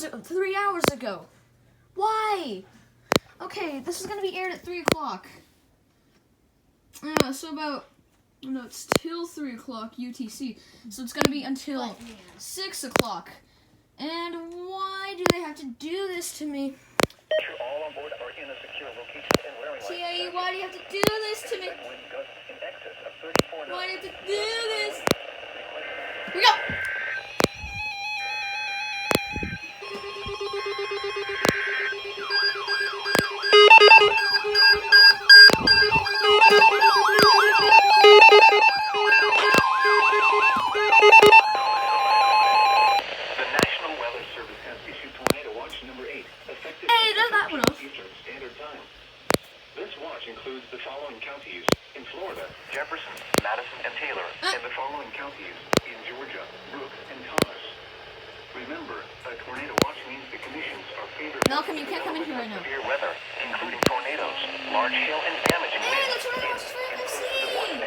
3 hours ago. Why? Okay, this is gonna be aired at 3 o'clock. So about, no, it's till 3 o'clock UTC. So it's gonna be until 6 o'clock. And why do they have to do this to me? All on board are in a secure location and wearing TAE, why do you have to do this to me? Why do you have to do this? Here we go! The National Weather Service has issued Tornado Watch number 8, effective that one off. Eastern Standard Time. This watch includes the following counties in Florida: Jefferson, Madison, and Taylor, and the following counties in Georgia: Brooks and Thomas. Remember, a tornado watch means the conditions are favorable. Malcolm, you can't come in here right now. Severe weather, including tornadoes, large hail, and damaging Hey, winds. the tornado watch is for NFC!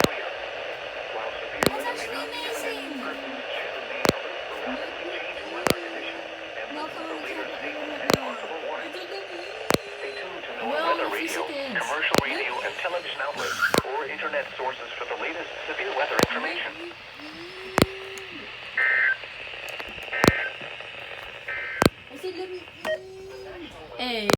Area. While severe That's weather may actually not be amazing! persons should remain alert for rapidly changing weather conditions and Malcolm, listen we for later can't statements right and now. possible warnings. Stay tuned to Well, NOAA Weather if you Radio, kids. commercial radio, and television outlets, or internet sources for the latest severe weather.